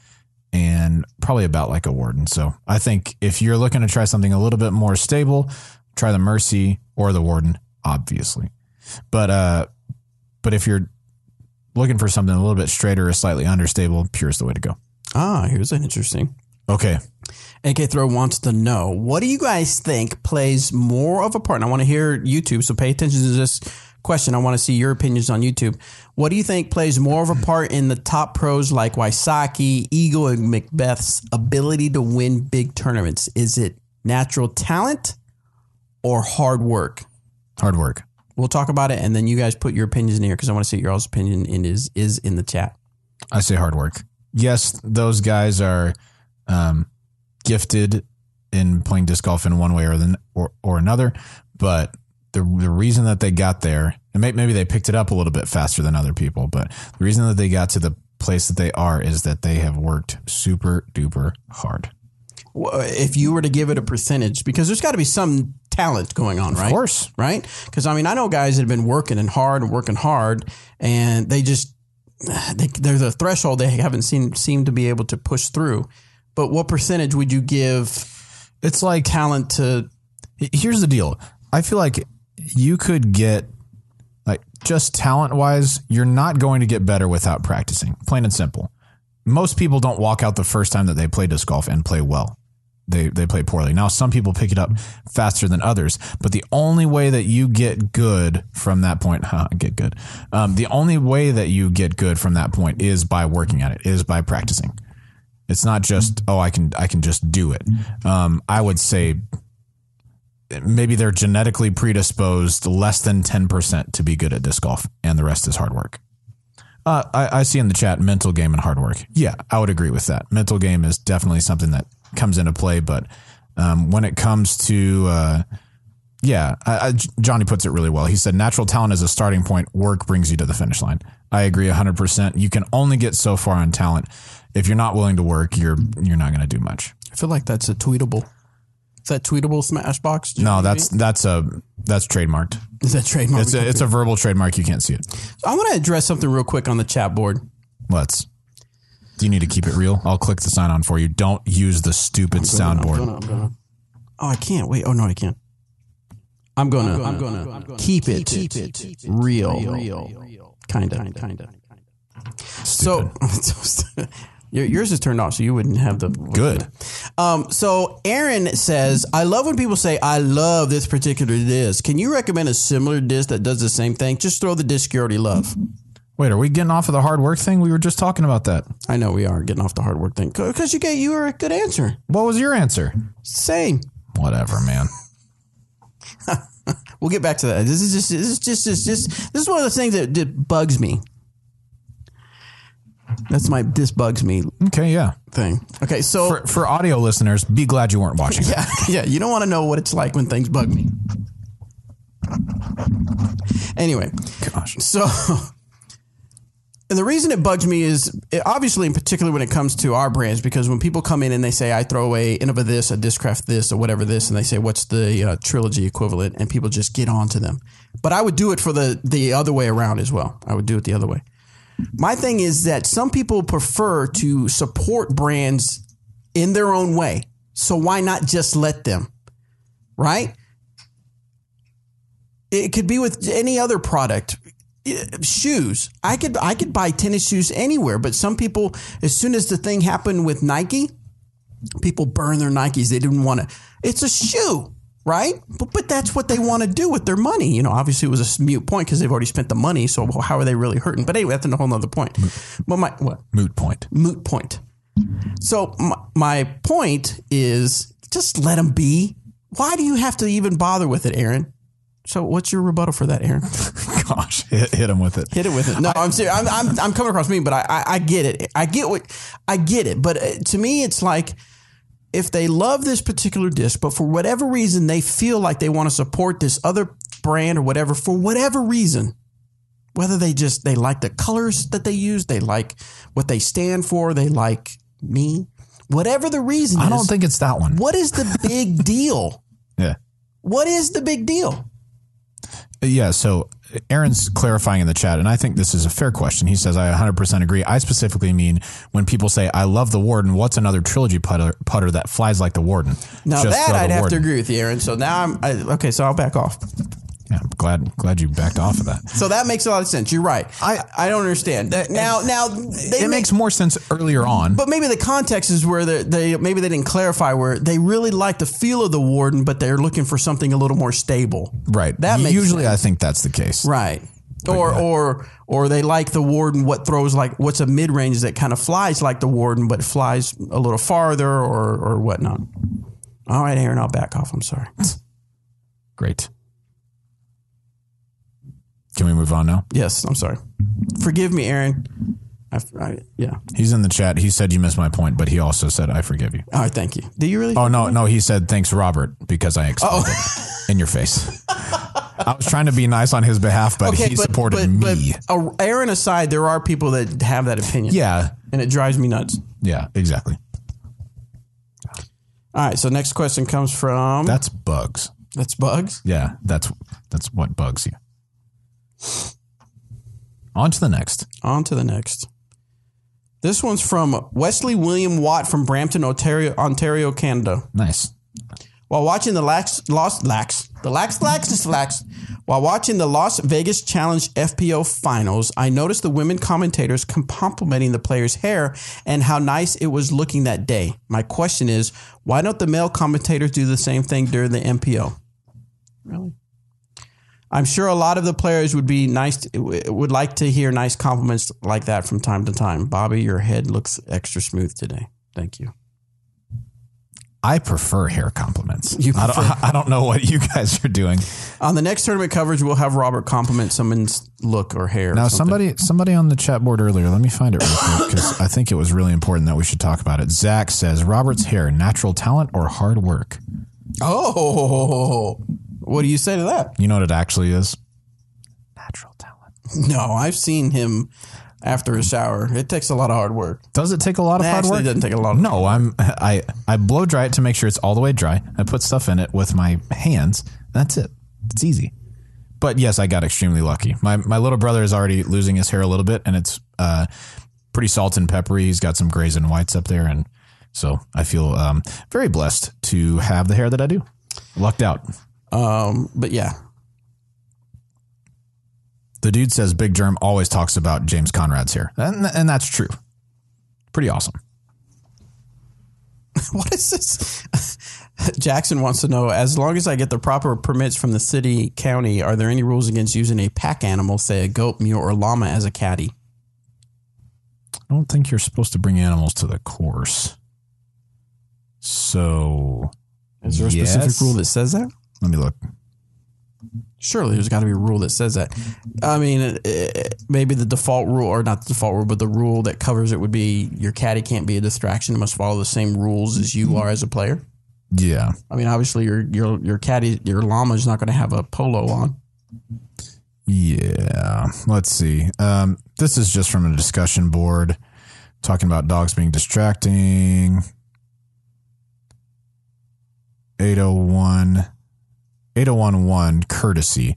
B: and probably about like a Warden. So I think if you're looking to try something a little bit more stable, try the Mercy or the Warden, obviously. But if you're looking for something a little bit straighter or slightly understable, Pure is the way to go.
A: Here's an interesting.
B: Okay.
A: AK Throw wants to know, what do you guys think plays more of a part? And I want to hear YouTube, so pay attention to this question. I want to see your opinions on YouTube. What do you think plays more of a part in the top pros like Wysocki, Eagle, and Macbeth's ability to win big tournaments? Is it natural talent or hard work?
B: Hard work.
A: We'll talk about it, and then you guys put your opinions in here because I want to see your all's opinion is in the chat.
B: I say hard work. Yes, those guys are gifted in playing disc golf in one way or another, but the reason that they got there, and maybe they picked it up a little bit faster than other people, but the reason that they got to the place that they are is that they have worked super duper hard.
A: If you were to give it a percentage, because there's got to be some talent going on, right?
B: Of course.
A: Right? Because, I mean, I know guys that have been working hard, and they just, there's a threshold they haven't seemed to be able to push through. But what percentage would you give? It's like talent to.
B: Here's the deal. I feel like you could get like just talent-wise, you're not going to get better without practicing. Plain and simple. Most people don't walk out the first time that they play disc golf and play well. They play poorly. Now, some people pick it up faster than others, but the only way that you get good from that point, the only way that you get good from that point is by working at it, is by practicing. It's not just, I can just do it. I would say maybe they're genetically predisposed less than 10% to be good at disc golf, and the rest is hard work. I see in the chat mental game and hard work. Yeah, I would agree with that. Mental game is definitely something that comes into play, but when it comes to Johnny puts it really well. He said natural talent is a starting point, work brings you to the finish line. I agree 100%. You can only get so far on talent. If you're not willing to work, you're not going to do much.
A: I feel like that's a tweetable. Is that tweetable Smashbox?
B: No, that's trademarked.
A: Is that trademark?
B: It's a verbal trademark. You can't see it.
A: I want to address something real quick on the chat board.
B: Do you need to keep it real? I'll click the sign on for you. Don't use the stupid soundboard.
A: I'm gonna. Oh, I can't. Wait. Oh, no, I can. I'm gonna keep it real. Kinda. So, yours is turned off, so you wouldn't have the
B: good.
A: So Aaron says, I love when people say, I love this particular disc. Can you recommend a similar disc that does the same thing? Just throw the disc you already love.
B: Wait, are we getting off of the hard work thing? We were just talking about that.
A: I know we are getting off the hard work thing because you were a good answer.
B: What was your answer?
A: Same.
B: Whatever, man.
A: We'll get back to that. This is one of the things that bugs me. That's my this bugs me.
B: Okay, yeah.
A: Thing. Okay, so
B: for audio listeners, be glad you weren't watching.
A: Yeah. You don't want to know what it's like when things bug me. Anyway,
B: gosh.
A: So. And the reason it bugs me is obviously in particular when it comes to our brands, because when people come in and they say, I throw a Innova this, a Discraft this, or whatever this, and they say, what's the Trilogy equivalent? And people just get on to them. But I would do it for the other way around as well. I would do it the other way. My thing is that some people prefer to support brands in their own way. So why not just let them? Right? It could be with any other product. Shoes. I could buy tennis shoes anywhere, but some people, as soon as the thing happened with Nike, people burn their Nikes. They didn't want to. It's a shoe, right? But that's what they want to do with their money. You know, obviously it was a mute point because they've already spent the money. So how are they really hurting? But anyway, that's a whole other point.
B: Moot point.
A: Moot point. So my point is just let them be. Why do you have to even bother with it, Aaron? So what's your rebuttal for that, Aaron?
B: Gosh, hit him with it.
A: Hit it with it. No, I'm serious. I'm coming across me, but I get it. I get it. But to me, it's like if they love this particular disc, but for whatever reason they feel like they want to support this other brand or whatever, for whatever reason, whether they like the colors that they use, they like what they stand for, they like me, whatever the reason.
B: I don't think it's that one.
A: What is the big deal?
B: Yeah.
A: What is the big deal?
B: Yeah, so Aaron's clarifying in the chat, and I think this is a fair question. He says, I 100% agree. I specifically mean when people say, I love the Warden, what's another Trilogy putter that flies like the Warden?
A: Now that I'd have to agree with you, Aaron. So now okay, so I'll back off.
B: Yeah, I'm glad you backed off of that.
A: So that makes a lot of sense. You're right. I don't understand. Now
B: it makes more sense earlier on.
A: But maybe the context is where they didn't clarify where they really like the feel of the Warden, but they're looking for something a little more stable.
B: Right.
A: That makes
B: usually
A: sense.
B: I think that's the case.
A: Right. Or they like the Warden what's a mid range that kind of flies like the Warden, but flies a little farther or whatnot. All right, Aaron, I'll back off. I'm sorry.
B: Great. Can we move on now?
A: Yes, I'm sorry. Forgive me, Aaron. Yeah.
B: He's in the chat. He said you missed my point, but he also said I forgive you.
A: All right, thank you. Do you really?
B: Oh, no. He said thanks, Robert, because I explained it in your face. I was trying to be nice on his behalf, but he supported me.
A: But Aaron aside, there are people that have that opinion.
B: Yeah.
A: And it drives me nuts.
B: Yeah, exactly.
A: All right, so next question comes from...
B: That's bugs.
A: That's bugs?
B: Yeah, that's what bugs you. On to the next. This one's from Wesley William Watt from Brampton, Ontario, Canada. Nice.
A: While watching the While watching the Las Vegas Challenge FPO finals, I noticed the women commentators complimenting the players' hair and how nice it was looking that day. My question is, why don't the male commentators do the same thing during the MPO? Really? I'm sure a lot of the players would like to hear nice compliments like that from time to time. Bobby, your head looks extra smooth today. Thank you.
B: I prefer hair compliments.
A: I
B: don't know what you guys are doing.
A: On the next tournament coverage, we'll have Robert compliment someone's look or hair.
B: Now, somebody on the chat board earlier, let me find it real quick because I think it was really important that we should talk about it. Zach says, Robert's hair, natural talent or hard work?
A: Oh, what do you say to that?
B: You know what it actually is? Natural talent.
A: No, I've seen him after a shower. It takes a lot of hard work.
B: Does it take a lot of hard work?
A: It doesn't take a lot of
B: No, I blow dry it to make sure it's all the way dry. I put stuff in it with my hands. That's it. It's easy. But yes, I got extremely lucky. My little brother is already losing his hair a little bit, and it's pretty salt and peppery. He's got some grays and whites up there, and so I feel very blessed to have the hair that I do. Lucked out.
A: But yeah.
B: The dude says Big Germ always talks about James Conrad's hair. And that's true. Pretty awesome.
A: What is this? Jackson wants to know, as long as I get the proper permits from the city, county, are there any rules against using a pack animal, say a goat, mule, or llama as a caddy?
B: I don't think you're supposed to bring animals to the course. So,
A: is there a specific rule that says that?
B: Let me look.
A: Surely there's got to be a rule that says that. I mean, maybe the default rule, or not the default rule, but the rule that covers it would be your caddy can't be a distraction. It must follow the same rules as you are as a player.
B: Yeah.
A: I mean, obviously your caddy, your llama is not going to have a polo on.
B: Yeah. Let's see. This is just from a discussion board talking about dogs being distracting. 801.1 courtesy.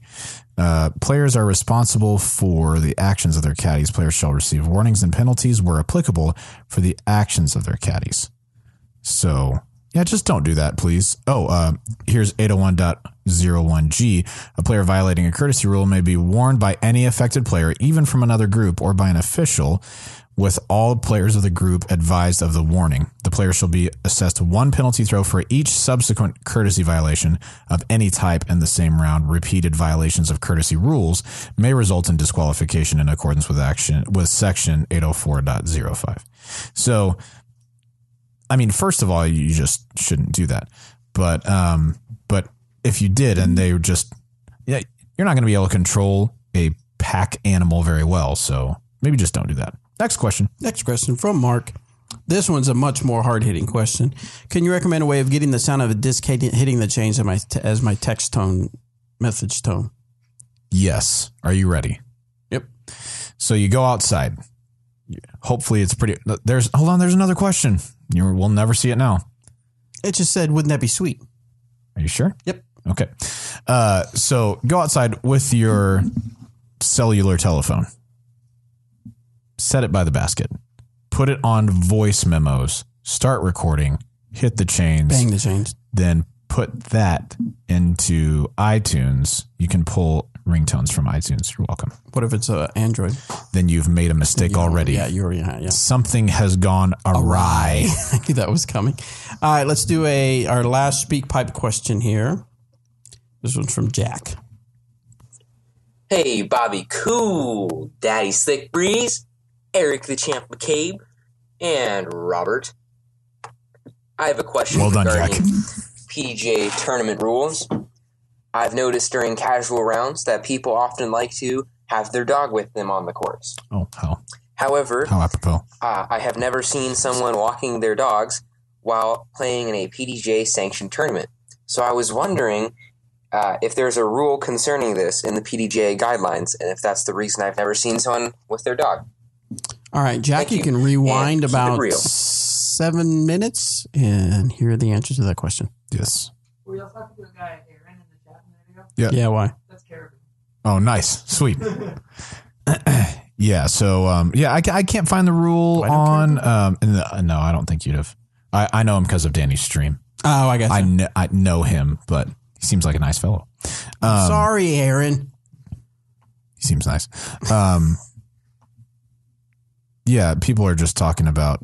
B: Players are responsible for the actions of their caddies. Players shall receive warnings and penalties where applicable for the actions of their caddies. So, yeah, just don't do that, please. Here's 801.01G. A player violating a courtesy rule may be warned by any affected player, even from another group, or by an official, with all players of the group advised of the warning. The player shall be assessed one penalty throw for each subsequent courtesy violation of any type in the same round. Repeated violations of courtesy rules may result in disqualification in accordance with section 804.05. So, I mean, first of all, you just shouldn't do that. But if you did, and they were just, you're not going to be able to control a pack animal very well. So maybe just don't do that. Next question.
A: Next question from Mark. This one's a much more hard-hitting question. Can you recommend a way of getting the sound of a disc hitting the chains as my text tone, message tone?
B: Yes. Are you ready?
A: Yep.
B: So you go outside. Hopefully it's pretty. There's another question. We'll never see it now.
A: It just said, wouldn't that be sweet?
B: Are you sure?
A: Yep.
B: Okay. So go outside with your cellular telephone. Set it by the basket. Put it on voice memos. Start recording. Hit the chains.
A: Bang the chains.
B: Then put that into iTunes. You can pull ringtones from iTunes. You're welcome.
A: What if it's Android?
B: Then you've made a mistake already.
A: Yeah, you already have. Yeah.
B: Something has gone awry.
A: I knew that was coming. All right, let's do our last speak pipe question here. This one's from Jack.
F: Hey, Bobby Cool, Daddy Slick Breeze, Eric the Champ McCabe, and Robert. I have a question regarding PDGA tournament rules. I've noticed during casual rounds that people often like to have their dog with them on the course.
B: Oh, how?
F: However,
B: how apropos.
F: I have never seen someone walking their dogs while playing in a PDGA sanctioned tournament. So I was wondering if there's a rule concerning this in the PDGA guidelines, and if that's the reason I've never seen someone with their dog.
A: All right, Jack, you can rewind about 7 minutes and hear the answer to that question.
B: Yes.
C: We also have to do a guy Aaron in the chat in the video.
A: Yeah, why?
C: That's caribou.
B: Oh, nice. Sweet. Yeah, so, I can't find the rule on, no, I don't think you'd have. I know him because of Danny's stream.
A: Oh, I got you.
B: I know him, but he seems like a nice fellow.
A: Sorry, Aaron.
B: He seems nice. Yeah, people are just talking about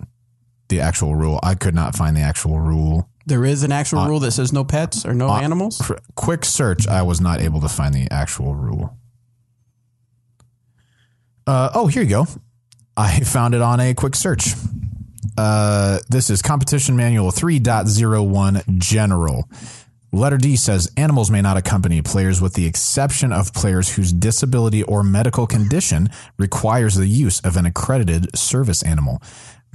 B: the actual rule. I could not find the actual rule.
A: There is an actual rule that says no pets or no animals?
B: Quick search, I was not able to find the actual rule. Here you go. I found it on a quick search. This is Competition Manual 3.01 General. Letter D says animals may not accompany players with the exception of players whose disability or medical condition requires the use of an accredited service animal.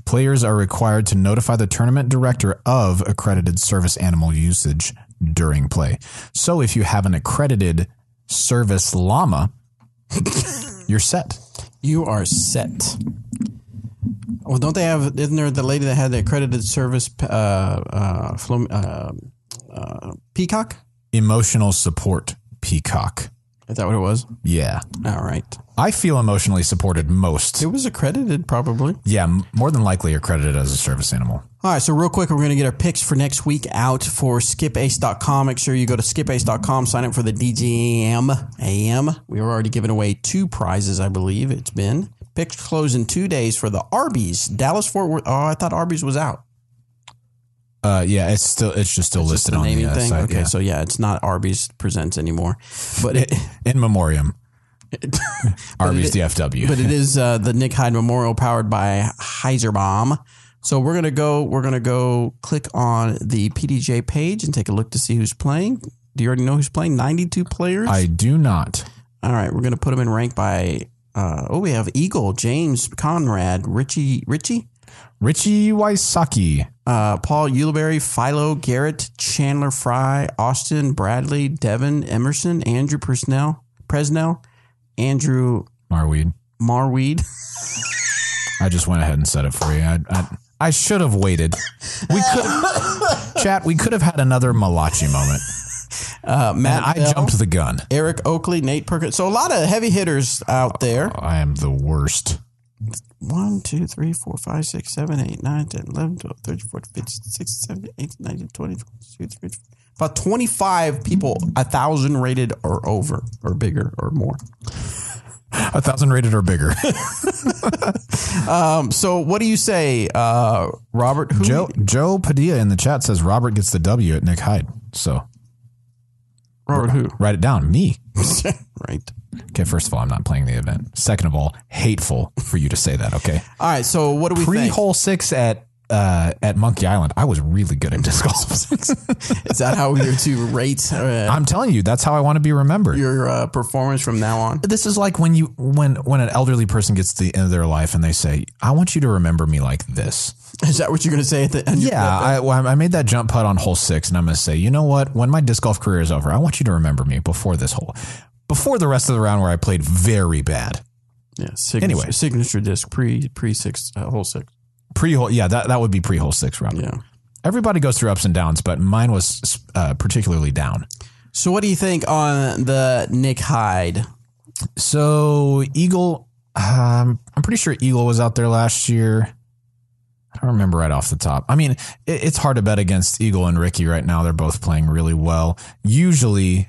B: Players are required to notify the tournament director of accredited service animal usage during play. So if you have an accredited service llama, you're set.
A: You are set. Well, don't they have? Isn't there the lady that had the accredited service peacock?
B: Emotional support peacock.
A: Is that what it was?
B: Yeah.
A: All right.
B: I feel emotionally supported most.
A: It was accredited, probably.
B: Yeah, more than likely accredited as a service animal.
A: All right, so real quick, we're going to get our picks for next week out for skipace.com. Make sure you go to skipace.com, sign up for the DGAM AM. We were already giving away 2 prizes, I believe it's been. Picks close in 2 days for the Arby's. Dallas-Fort Worth. Oh, I thought Arby's was out.
B: Yeah, it's just still listed on the
A: thing.
B: site.
A: Okay,
B: yeah.
A: So yeah, it's not Arby's Presents anymore, but
B: in memoriam. Arby's DFW.
A: But it is the Nick Hyde Memorial powered by Hyzer Bomb. So we're gonna go click on the PDJ page and take a look to see who's playing. Do you already know who's playing? 92 players.
B: I do not.
A: All right, we're gonna put them in rank by. We have Eagle, James, Conrad, Richie
B: Wysocki,
A: Paul Ulibarri, Philo, Garrett, Chandler Fry, Austin, Bradley, Devin, Emerson, Andrew Presnell, Andrew Marweed.
B: I just went ahead and said it for you. I should have waited. We could have had another Malachi moment.
A: Matt,
B: I jumped the gun.
A: Eric Oakley, Nate Perkins. So a lot of heavy hitters out there.
B: I am the worst.
A: 1, 2, 3, 4, 5, 6, 7, 8, 9, 10, 11, 12, 13, 14, 15, 16, 17, 18, 19, 20, 22, 23, about 25 people 1,000 rated or over or bigger or more.
B: 1,000 rated or bigger.
A: So what do you say, Robert?
B: Joe Padilla in the chat says Robert gets the W at Nick Hyde. So
A: Robert who?
B: Write it down. Me.
A: Right.
B: Okay, first of all, I'm not playing the event. Second of all, hateful for you to say that, okay?
A: All right, so what do we think?
B: Pre-hole 6 at Monkey Island, I was really good at disc golf.
A: Is that how you're to rate?
B: I'm telling you, that's how I want to be remembered.
A: Your performance from now on?
B: This is like when an elderly person gets to the end of their life and they say, I want you to remember me like this.
A: Is that what you're going to say at the end?
B: Yeah, I made that jump putt on hole 6, and I'm going to say, you know what? When my disc golf career is over, I want you to remember me before this hole. Before the rest of the round where I played very bad.
A: Yeah. Signature disc pre-6, hole 6.
B: Pre-hole, yeah, that would be pre-hole 6, Robert.
A: Yeah.
B: Everybody goes through ups and downs, but mine was particularly down.
A: So what do you think on the Nick Hyde?
B: So Eagle, I'm pretty sure Eagle was out there last year. I don't remember right off the top. I mean, it's hard to bet against Eagle and Ricky right now. They're both playing really well. Usually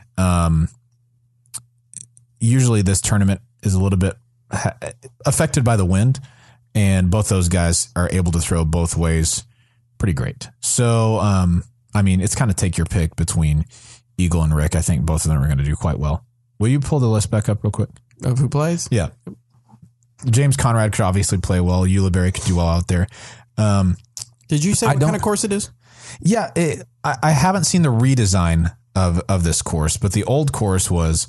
B: this tournament is a little bit affected by the wind, and both those guys are able to throw both ways pretty great. So, I mean, it's kind of take your pick between Eagle and Rick. I think both of them are going to do quite well. Will you pull the list back up real quick?
A: Of who plays?
B: Yeah. James Conrad could obviously play well. Ulibarri could do well out there.
A: Did you say what kind of course it is?
B: Yeah, I haven't seen the redesign of this course, but the old course was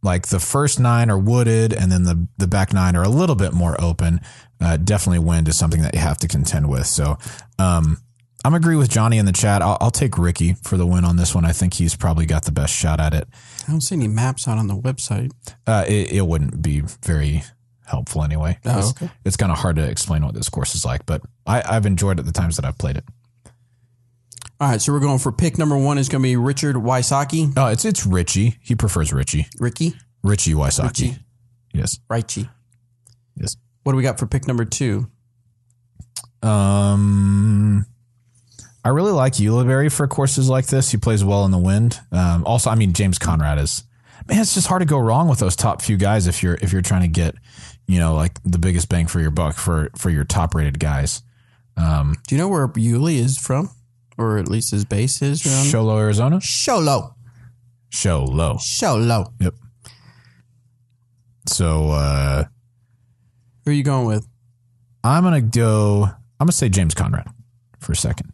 B: like the first 9 are wooded, and then the back 9 are a little bit more open. Definitely wind is something that you have to contend with. So I'm agree with Johnny in the chat. I'll take Ricky for the win on this one. I think he's probably got the best shot at it.
A: I don't see any maps out on the website.
B: It wouldn't be very helpful anyway.
A: Oh, okay.
B: It's kind of hard to explain what this course is like, but I've enjoyed it the times that I've played it.
A: All right, so we're going for pick number 1 is going to be Richard Wysocki.
B: Oh, it's Richie. He prefers Richie.
A: Richie
B: Wysocki.
A: Richie.
B: Yes.
A: Richie.
B: Yes.
A: What do we got for pick number 2?
B: I I really like Ulibarri for courses like this. He plays well in the wind. Also, I mean, James Conrad is, man, it's just hard to go wrong with those top few guys if you're trying to get, like the biggest bang for your buck for your top rated guys.
A: Do you know where Yuli is from? Or at least his base is from?
B: Show Low, Arizona?
A: Show Low.
B: Yep. So,
A: who are you going with?
B: I'm going to say James Conrad for a second.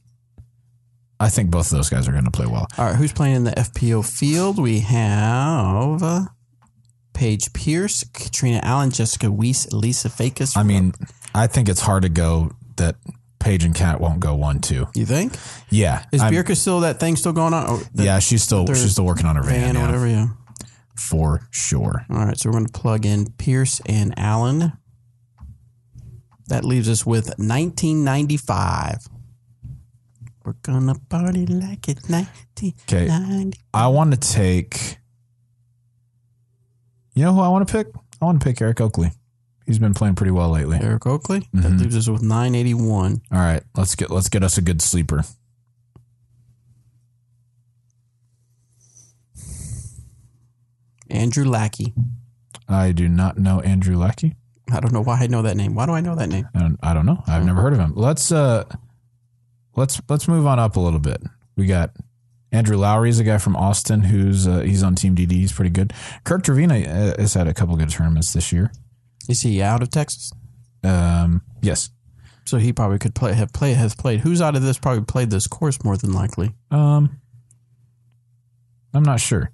B: I think both of those guys are going to play well.
A: All right, who's playing in the FPO field? We have Paige Pierce, Katrina Allen, Jessica Weiss, Lisa Fakis.
B: I mean, I think it's hard to go that Paige and Kat won't go 1-2.
A: You think?
B: Yeah.
A: Is Birka still that thing still going on?
B: Yeah, she's still working on her van
A: or whatever. Yeah,
B: for sure.
A: All right, so we're going to plug in Pierce and Allen. That leaves us with 1995. We're gonna party like it's 1995.
B: Okay, I want to take. You know who I want to pick? I want to pick Eric Oakley. He's been playing pretty well lately.
A: Eric Oakley? Mm-hmm. That leaves us with 981.
B: All right, let's get us a good sleeper.
A: Andrew Lackey.
B: I do not know Andrew Lackey.
A: I don't know why I know that name. Why do I know that name?
B: I don't know. I've never heard of him. Let's move on up a little bit. We got Andrew Lowry is a guy from Austin who's he's on Team DD. He's pretty good. Kirk Trevina has had a couple good tournaments this year.
A: Is he out of Texas?
B: Yes.
A: So he probably could has played. Who's out of this probably played this course more than likely?
B: I'm not sure.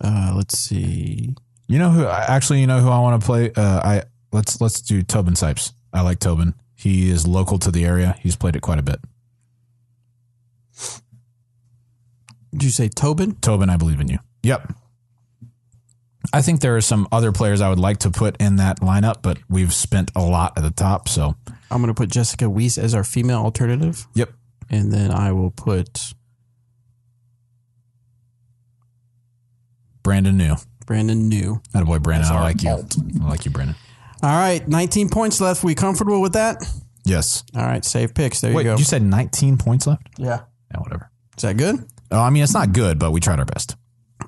A: Let's see.
B: You know who I want to play? Let's do Tobin Sipes. I like Tobin. He is local to the area. He's played it quite a bit.
A: Did you say Tobin?
B: Tobin, I believe in you. Yep. I think there are some other players I would like to put in that lineup, but we've spent a lot at the top, so
A: I'm going to put Jessica Weiss as our female alternative.
B: Yep.
A: And then I will put
B: Brandon New.
A: Attaboy,
B: Brandon. I like you. I like you, Brandon.
A: All right, 19 points left. We comfortable with that?
B: Yes.
A: All right, save picks. There you go.
B: You said 19 points left?
A: Yeah.
B: Yeah, whatever.
A: Is that good?
B: Oh, I mean, it's not good, but we tried our best.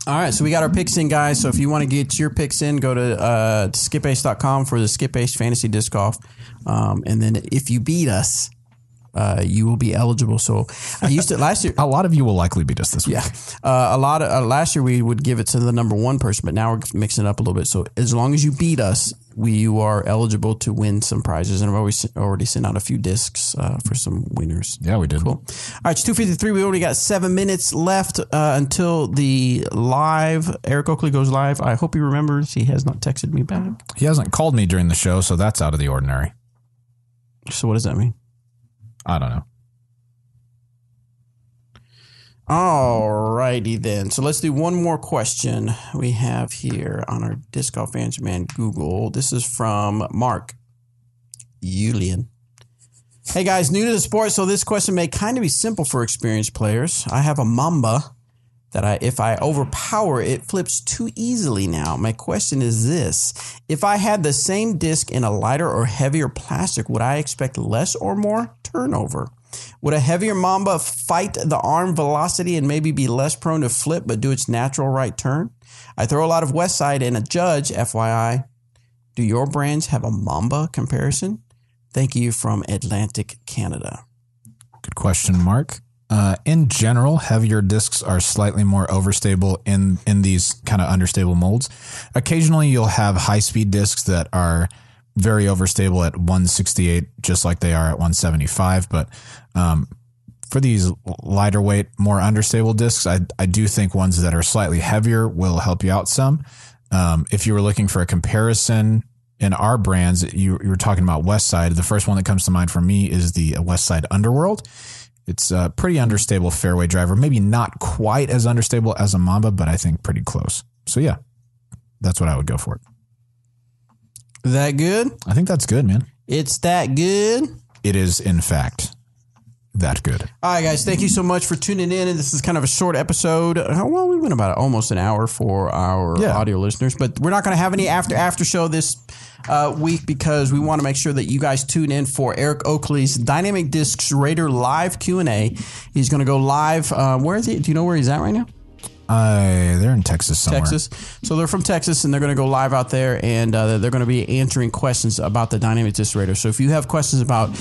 A: All right, so we got our picks in, guys. So if you want to get your picks in, go to skipace.com for the Skip Ace Fantasy Disc Golf. And then if you beat us, you will be eligible. So I used to last year.
B: A lot of you will likely beat us this week.
A: Yeah. Last year we would give it to the number one person, but now we're mixing it up a little bit. So as long as you beat us, you are eligible to win some prizes. And I've already sent out a few discs for some winners.
B: Yeah, we did.
A: Cool. All right, it's 2:53. We only got 7 minutes left until the live. Eric Oakley goes live. I hope he remembers. He has not texted me back.
B: He hasn't called me during the show, so that's out of the ordinary.
A: So what does that mean?
B: I don't know.
A: All righty then. So let's do one more question we have here on our Disc Golf Answer Man Google. This is from Mark Julian. Hey guys, new to the sport, so this question may kind of be simple for experienced players. I have a Mamba that if I overpower it flips too easily now. My question is this: if I had the same disc in a lighter or heavier plastic, would I expect less or more turnover? Would a heavier Mamba fight the arm velocity and maybe be less prone to flip but do its natural right turn? I throw a lot of West Side and a Judge, FYI. Do your brands have a Mamba comparison? Thank you from Atlantic, Canada.
B: Good question, Mark. In general, heavier discs are slightly more overstable in these kind of understable molds. Occasionally, you'll have high-speed discs that are very overstable at 168, just like they are at 175. But for these lighter weight, more understable discs, I do think ones that are slightly heavier will help you out some. If you were looking for a comparison in our brands, you were talking about West Side. The first one that comes to mind for me is the West Side Underworld. It's a pretty understable fairway driver. Maybe not quite as understable as a Mamba, but I think pretty close. So yeah, that's what I would go for.
A: That good?
B: I think that's good, man.
A: It's that good?
B: It is, in fact, that good.
A: All right, guys. Thank you so much for tuning in. And this is kind of a short episode. Well, we went about almost an hour for our audio listeners, but we're not going to have any after show this week because we want to make sure that you guys tune in for Eric Oakley's Dynamic Discs Raider live Q&A. He's going to go live. Where is he? Do you know where he's at right now?
B: They're in Texas somewhere.
A: So they're from Texas, and they're going to go live out there, and they're going to be answering questions about the Dynamic Disc Raider. So if you have questions about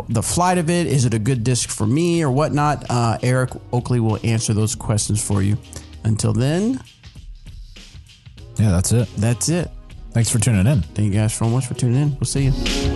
A: the flight of it, is it a good disc for me or whatnot, Eric Oakley will answer those questions for you. Until then,
B: yeah, that's it.
A: That's it.
B: Thanks for tuning in.
A: Thank you guys so much for tuning in. We'll see you.